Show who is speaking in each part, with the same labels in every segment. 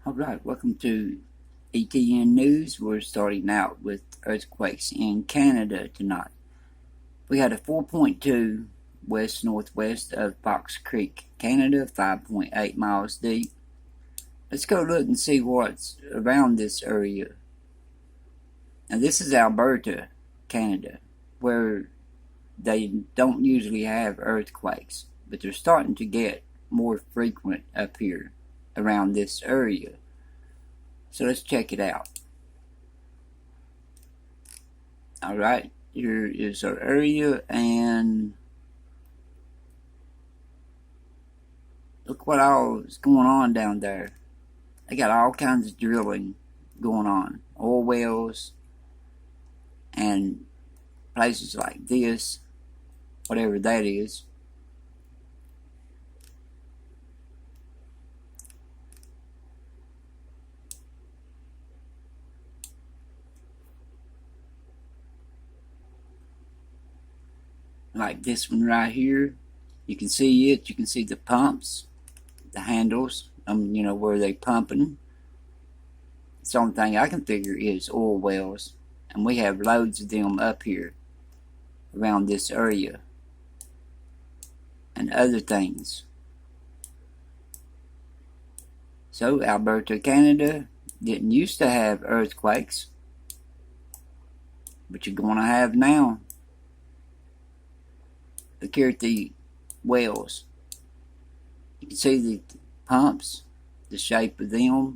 Speaker 1: Alright, welcome to ETN News. We're starting out with earthquakes in Canada tonight. We had a 4.2 west-northwest of Fox Creek, Canada, 5.8 miles deep. Let's go look and see what's around this area. Now this is Alberta, Canada, where they don't usually have earthquakes, but they're starting to get more frequent up here around this area. So let's check it out. Alright, here is our area, and look what all is going on down there. They got all kinds of drilling going on. Oil wells and places like this, whatever that is. Like this one right here, you can see it. You can see the pumps, the handles, you know, where they pumping. The only thing I can figure is oil wells, and we have loads of them up here around this area, and other things. So Alberta, Canada didn't used to have earthquakes, but you're going to have now. Look here at the wells. You can see the pumps, the shape of them,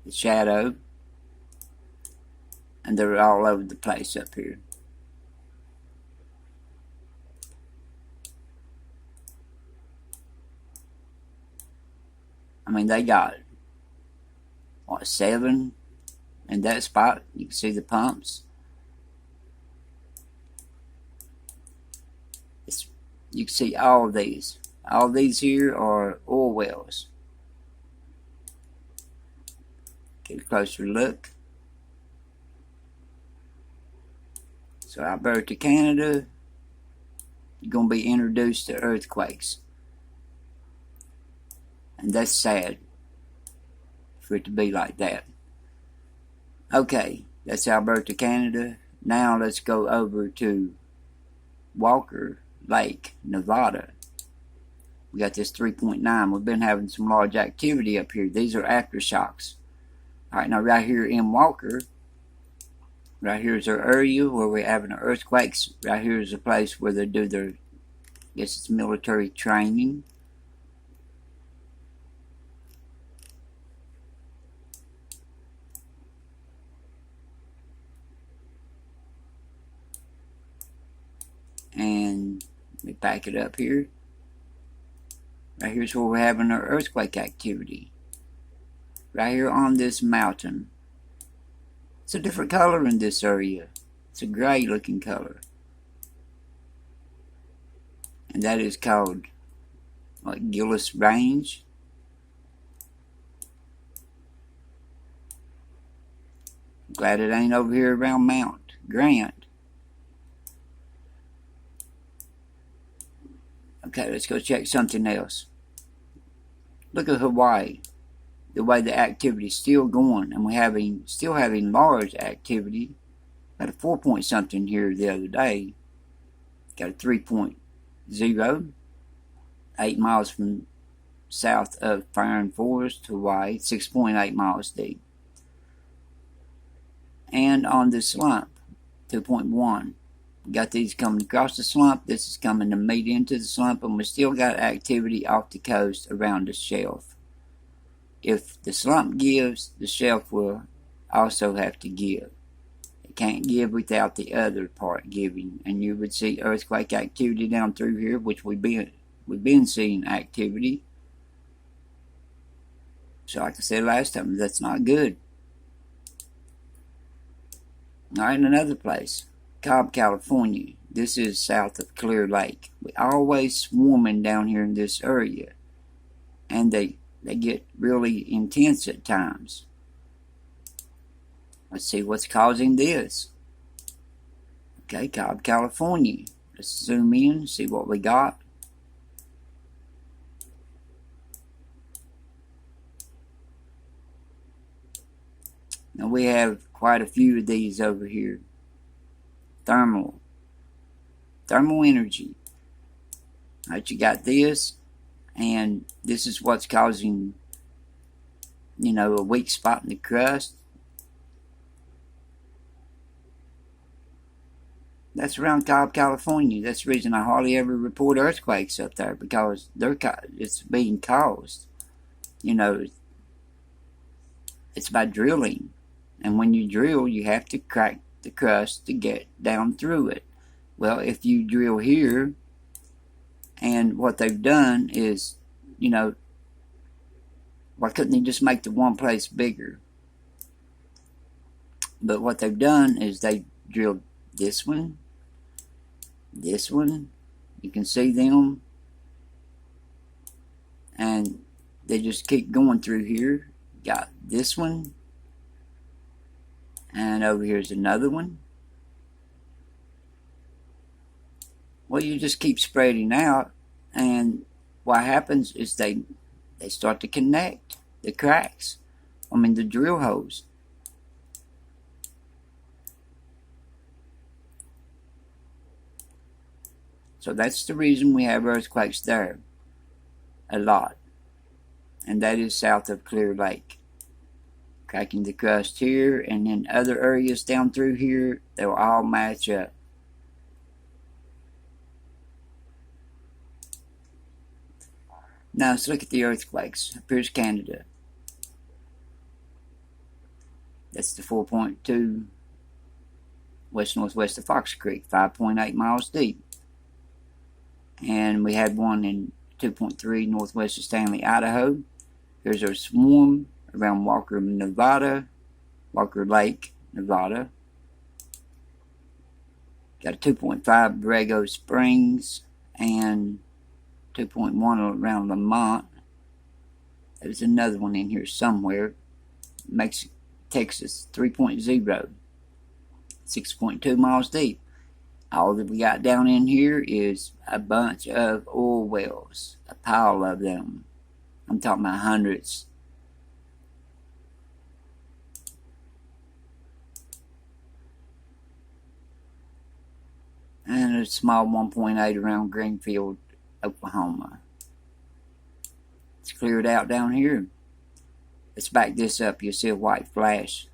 Speaker 1: the shadow, and they're all over the place up here. I mean, they got, what, 7 in that spot. You can see the pumps. You can see all of these. All of these here are oil wells. Get a closer look. So Alberta, Canada, you're going to be introduced to earthquakes. And that's sad for it to be like that. Okay, that's Alberta, Canada. Now let's go over to Walker Lake, Nevada. We got this 3.9. We've been having some large activity up here. These are aftershocks. Alright, now right here in Walker, right here is our area where we're having earthquakes. Right here is a place where they do their, I guess it's military training. And let me back it up here. Right here's where we're having our earthquake activity. Right here on this mountain. It's a different color in this area. It's a gray looking color. And that is called, like, Gillis Range. Glad it ain't over here around Mount Grant. Okay, let's go check something else. Look at Hawaii. The way the activity's still going, and we're still having large activity. Got a 4 point something here the other day. Got a 3.0, 8 miles from south of Fire Forest, Hawaii, 6.8 miles deep. And on the slump, 2.1. We got these coming across the slump. This is coming to meet into the slump, and we still got activity off the coast around the shelf. If the slump gives, the shelf will also have to give. It can't give without the other part giving, and you would see earthquake activity down through here, which we've been seeing activity. So like I said last time, that's not good. Alright, another place, Cobb, California. This is south of Clear Lake. We're always swarming down here in this area, and they get really intense at times. Let's see what's causing this. Okay, Cobb, California. Let's zoom in, see what we got. Now we have quite a few of these over here. Thermal energy. Alright, you got this, and this is what's causing, a weak spot in the crust. That's around Cobb, California. That's the reason I hardly ever report earthquakes up there, because it's being caused. It's by drilling. And when you drill, you have to crack the crust to get down through it. Well, if you drill here, and what they've done is, why couldn't they just make the one place bigger? But what they've done is they drilled this one, you can see them, and they just keep going through here. Got this one, and over here's another one. Well, you just keep spreading out, and what happens is they start to connect the cracks. The drill holes. So that's the reason we have earthquakes there a lot. And that is south of Clear Lake. Cracking the crust here, and then other areas down through here, they'll all match up. Now let's look at the earthquakes. Here's Canada. That's the 4.2 west-northwest of Fox Creek, 5.8 miles deep. And we had one in 2.3 northwest of Stanley, Idaho. Here's our swarm around Walker Lake, Nevada. Got a 2.5 Borrego Springs and 2.1 around Lamont. There's another one in here somewhere. Texas, 3.0, 6.2 miles deep. All that we got down in here is a bunch of oil wells, a pile of them. I'm talking about hundreds. And a small 1.8 around Greenfield, Oklahoma. It's cleared out down here. Let's back this up. You'll see a white flash.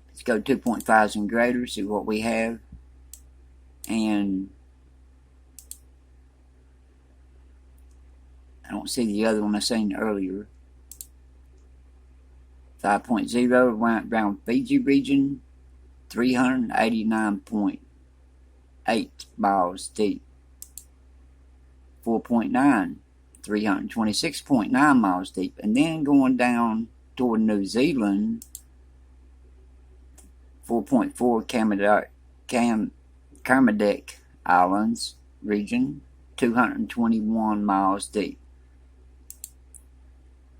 Speaker 1: Let's go 2.5s and greater, see what we have. And I don't see the other one I seen earlier. 5.0 around Fiji region, 389.8 miles deep. 4.9, 326.9 miles deep. And then going down toward New Zealand, 4.4 Kermadec Islands region, 221 miles deep.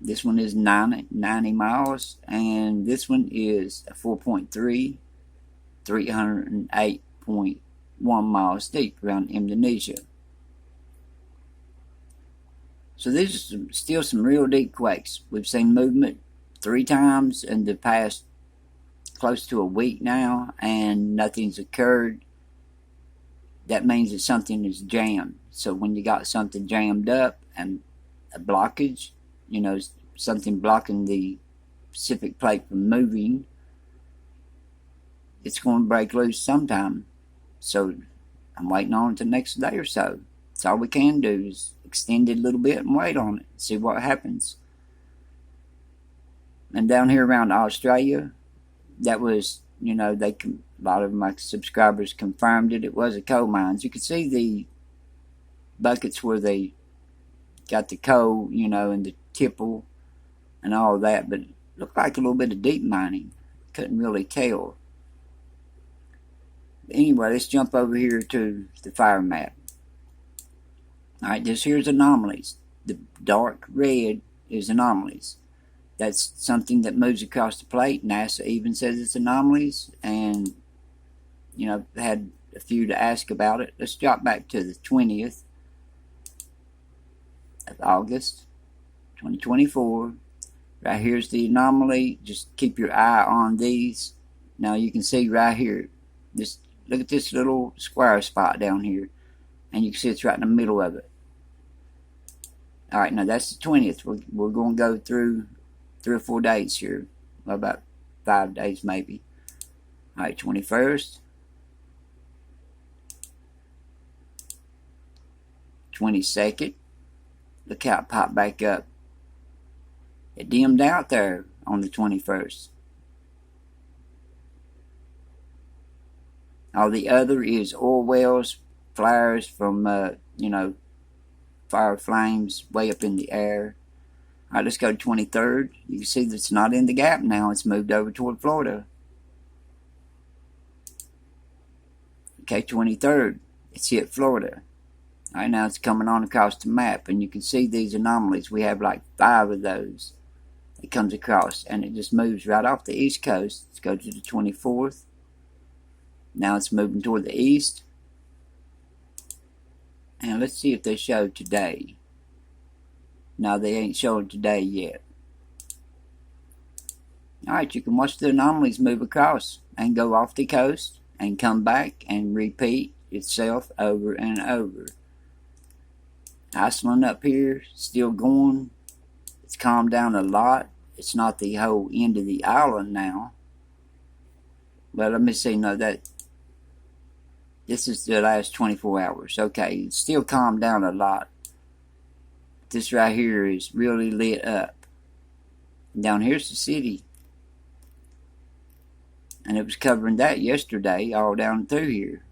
Speaker 1: This one is 90 miles, and this one is a 4.3, 308.1 miles deep around Indonesia. So these are still some real deep quakes. We've seen movement 3 times in the past close to a week now, and nothing's occurred. That means that something is jammed. So when you got something jammed up and a blockage, something blocking the Pacific plate from moving, it's going to break loose sometime. So I'm waiting on it the next day or so. That's all we can do, is extend it a little bit and wait on it, see what happens. And down here around Australia, that was, a lot of my subscribers confirmed it. It was a coal mines. You could see the buckets where they got the coal, and the tipple and all that, but it looked like a little bit of deep mining. Couldn't really tell. But anyway, let's jump over here to the fire map. Alright, this here's anomalies. The dark red is anomalies. That's something that moves across the plate. NASA even says it's anomalies, and had a few to ask about it. Let's drop back to the 20th of August 2024. Right here's the anomaly. Just keep your eye on these. Now you can see right here. Just look at this little square spot down here. And you can see it's right in the middle of it. Alright, now that's the 20th. We're going to go through 3 or 4 days here. Well, about 5 days maybe. Alright, 21st. 22nd. Look how it popped back up. It dimmed out there on the 21st. All the other is oil wells, flares from, fire flames way up in the air. Alright, let's go to 23rd. You can see that it's not in the gap now. It's moved over toward Florida. Okay, 23rd. It's hit Florida. Alright, now it's coming on across the map. And you can see these anomalies. We have like 5 of those. It comes across. And it just moves right off the east coast. Let's go to the 24th. Now it's moving toward the east. And let's see if they show today. No, they ain't showing today yet. Alright, you can watch the anomalies move across and go off the coast and come back and repeat itself over and over. Iceland up here, still going. It's calmed down a lot. It's not the whole end of the island now. But let me see, no, this is the last 24 hours. Okay, it's still calmed down a lot. This right here is really lit up. Down here's the city. And it was covering that yesterday, all down through here.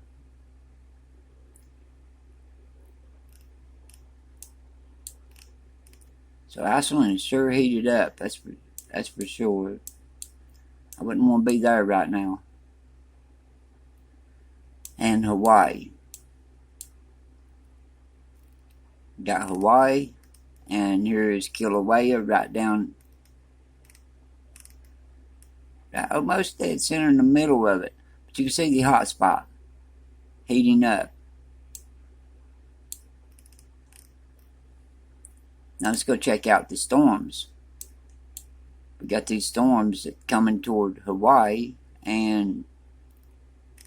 Speaker 1: So Iceland is sure heated up. That's for sure. I wouldn't want to be there right now. And Hawaii. Got Hawaii. And here is Kilauea right down. Right almost dead center in the middle of it. But you can see the hot spot. Heating up. Now let's go check out the storms. We got these storms coming toward Hawaii. And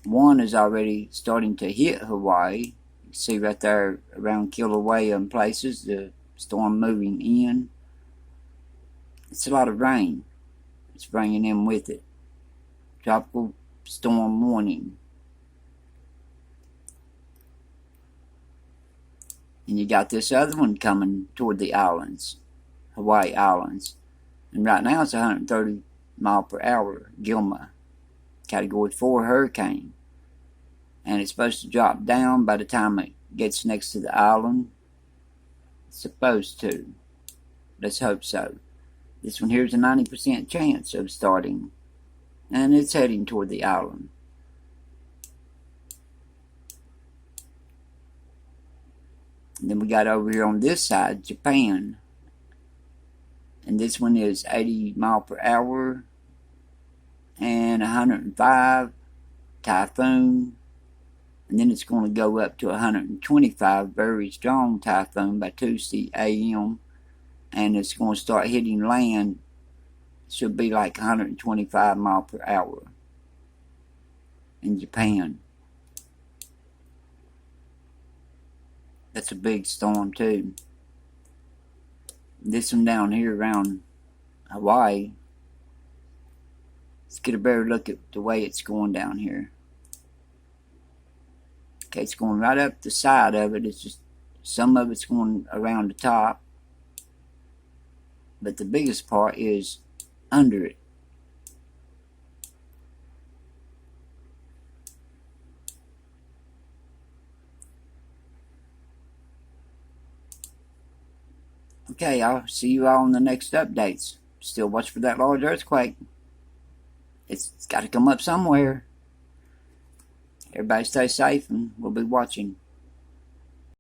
Speaker 1: one is already starting to hit Hawaii. You can see right there around Kilauea and places, the storm moving in. It's a lot of rain. It's bringing in with it. Tropical storm warning. And you got this other one coming toward the islands, Hawaii Islands. And right now it's 130 mile per hour, Gilma. Category 4 hurricane. And it's supposed to drop down by the time it gets next to the island. It's supposed to. Let's hope so. This one here's a 90% chance of starting. And it's heading toward the island. And then we got over here on this side, Japan. And this one is 80 mile per hour. And 105. Typhoon. And then it's going to go up to 125. Very strong typhoon by Tuesday a.m. And it's going to start hitting land. It should be like 125 mile per hour. In Japan. That's a big storm too. This one down here around Hawaii. Let's get a better look at the way it's going down here. Okay, it's going right up the side of it. It's just some of it's going around the top. But the biggest part is under it. Okay, I'll see you all in the next updates. Still watch for that large earthquake. It's got to come up somewhere. Everybody stay safe and we'll be watching.